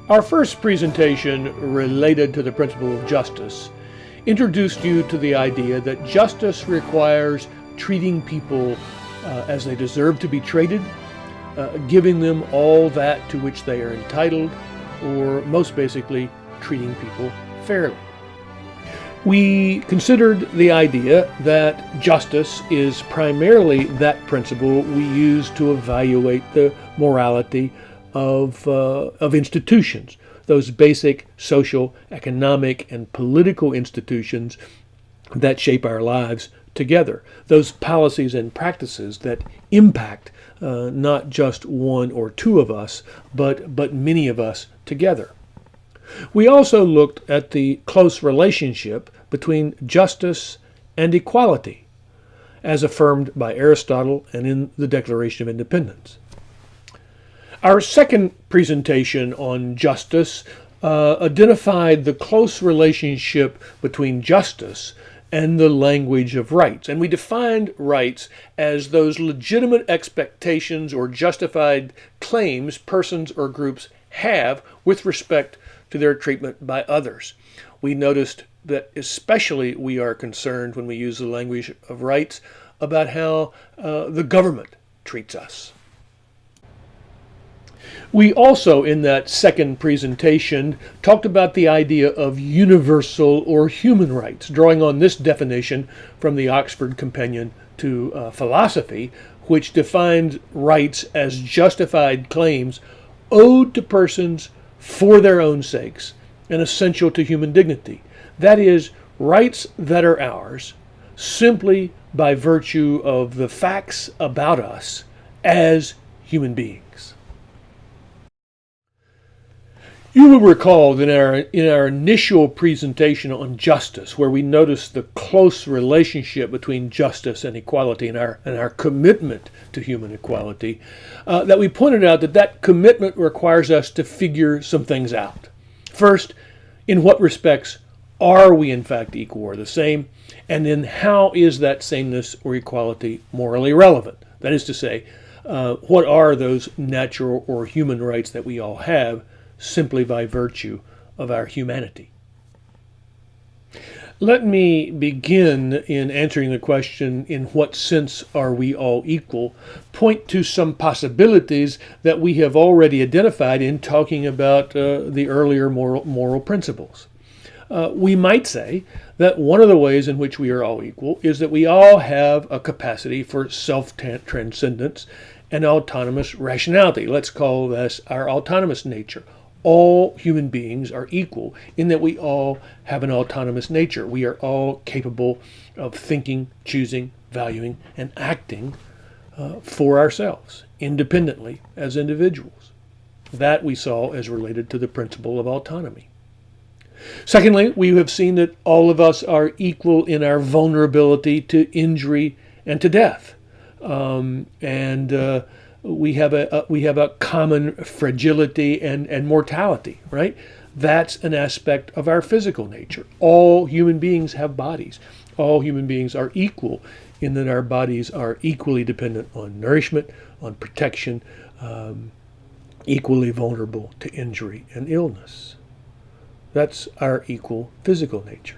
Our first presentation related to the principle of justice introduced you to the idea that justice requires treating people as they deserve to be treated, giving them all that to which they are entitled, or most basically, treating people fairly. We considered the idea that justice is primarily that principle we use to evaluate the morality of institutions, those basic social, economic, and political institutions that shape our lives together, those policies and practices that impact not just one or two of us, but many of us together. We also looked at the close relationship between justice and equality, as affirmed by Aristotle and in the Declaration of Independence. Our second presentation on justice identified the close relationship between justice and the language of rights. And we defined rights as those legitimate expectations or justified claims persons or groups have with respect to their treatment by others. We noticed that especially we are concerned when we use the language of rights about how the government treats us. We also, in that second presentation, talked about the idea of universal or human rights, drawing on this definition from the Oxford Companion to Philosophy, which defines rights as justified claims owed to persons for their own sakes and essential to human dignity. That is, rights that are ours simply by virtue of the facts about us as human beings. You will recall that in our initial presentation on justice, where we noticed the close relationship between justice and equality and our commitment to human equality, that we pointed out that commitment requires us to figure some things out. First, in what respects are we in fact equal or the same? And then how is that sameness or equality morally relevant? That is to say, what are those natural or human rights that we all have simply by virtue of our humanity? Let me begin in answering the question, in what sense are we all equal, point to some possibilities that we have already identified in talking about the earlier moral principles. We might say that one of the ways in which we are all equal is that we all have a capacity for self-transcendence and autonomous rationality. Let's call this our autonomous nature. All human beings are equal in that we all have an autonomous nature. We are all capable of thinking, choosing, valuing, and acting for ourselves, independently as individuals. That we saw as related to the principle of autonomy. Secondly, we have seen that all of us are equal in our vulnerability to injury and to death. We have a common fragility and mortality, right? That's an aspect of our physical nature. All human beings have bodies. All human beings are equal in that our bodies are equally dependent on nourishment, on protection, equally vulnerable to injury and illness. That's our equal physical nature.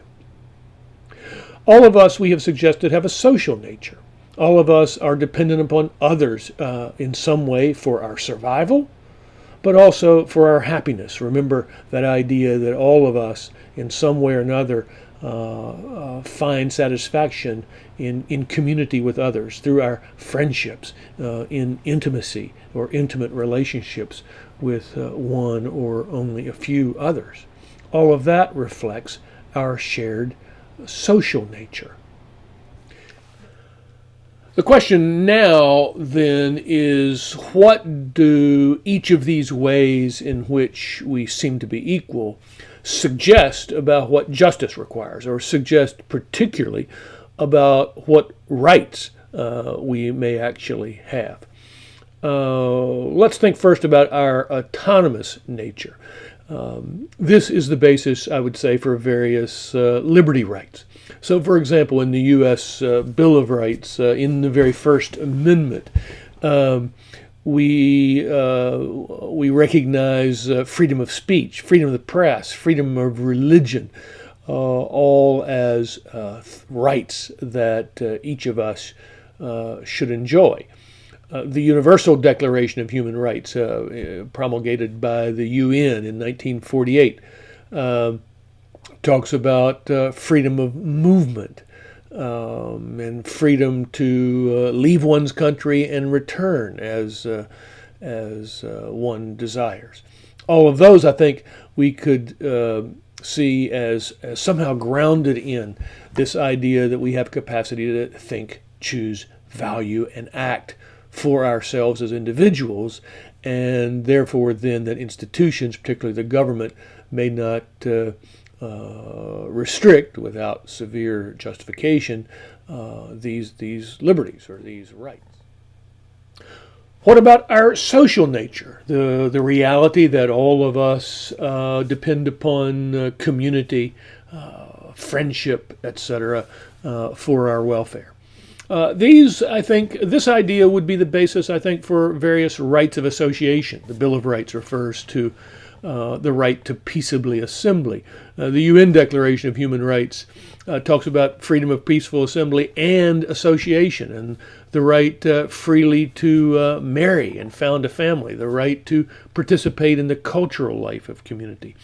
All of us, we have suggested, have a social nature. All of us are dependent upon others in some way for our survival, but also for our happiness. Remember that idea that all of us, in some way or another, find satisfaction in community with others, through our friendships, in intimacy or intimate relationships with one or only a few others. All of that reflects our shared social nature. The question now, then, is what do each of these ways in which we seem to be equal suggest about what justice requires, or suggest particularly about what rights we may actually have? Let's think first about our autonomous nature. This is the basis, I would say, for various liberty rights. So, for example, in the U.S. Bill of Rights, in the very First Amendment, um, we recognize freedom of speech, freedom of the press, freedom of religion, all as rights that each of us should enjoy. The Universal Declaration of Human Rights, promulgated by the UN in 1948, talks about freedom of movement and freedom to leave one's country and return as one desires. All of those, I think, we could see as somehow grounded in this idea that we have capacity to think, choose, value, and act for ourselves as individuals, and therefore then that institutions, particularly the government, may not restrict without severe justification these liberties or these rights. What about our social nature, the reality that all of us depend upon community, friendship, etc., for our welfare? This idea would be the basis, I think, for various rights of association. The Bill of Rights refers to the right to peaceably assembly. The UN Declaration of Human Rights talks about freedom of peaceful assembly and association, and the right freely to marry and found a family, the right to participate in the cultural life of community.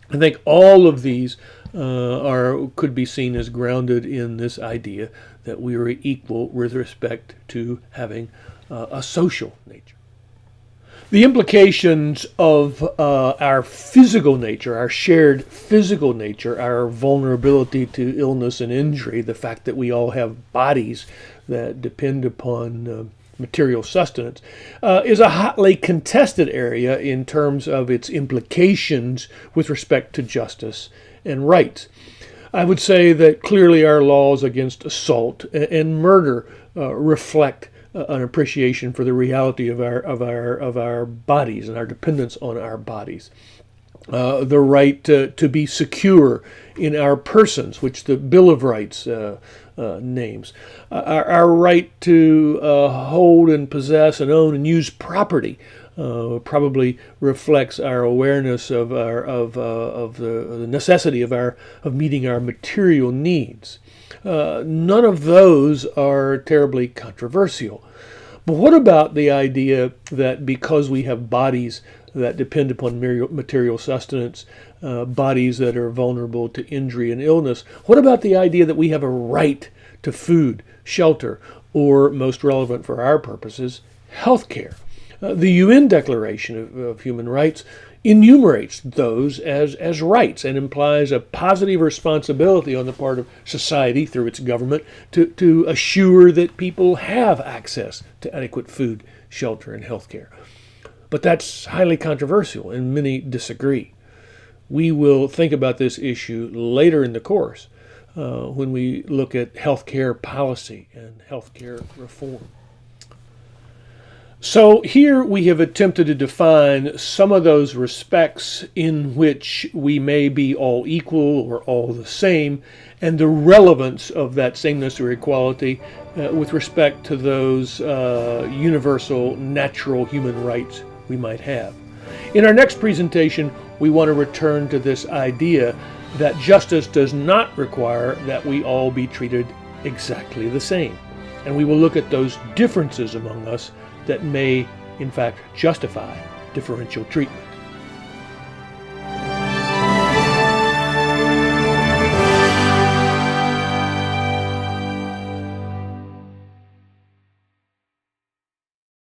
I think all of these could be seen as grounded in this idea that we are equal with respect to having a social nature. The implications of our physical nature, our shared physical nature, our vulnerability to illness and injury, the fact that we all have bodies that depend upon material sustenance, is a hotly contested area in terms of its implications with respect to justice and rights. I would say that clearly our laws against assault and murder reflect an appreciation for the reality of our bodies and our dependence on our bodies. The right to be secure in our persons, which the Bill of Rights names. Our right to hold and possess and own and use property probably reflects our awareness of the necessity of meeting our material needs. None of those are terribly controversial. But what about the idea that because we have bodies that depend upon material sustenance, bodies that are vulnerable to injury and illness, what about the idea that we have a right to food, shelter, or, most relevant for our purposes, health care? The UN Declaration of Human Rights enumerates those as rights and implies a positive responsibility on the part of society through its government to assure that people have access to adequate food, shelter, and health care. But that's highly controversial, and many disagree. We will think about this issue later in the course when we look at healthcare policy and healthcare reform. So here we have attempted to define some of those respects in which we may be all equal or all the same, and the relevance of that sameness or equality with respect to those universal natural human rights we might have. In our next presentation, we want to return to this idea that justice does not require that we all be treated exactly the same. And we will look at those differences among us that may, in fact, justify differential treatment.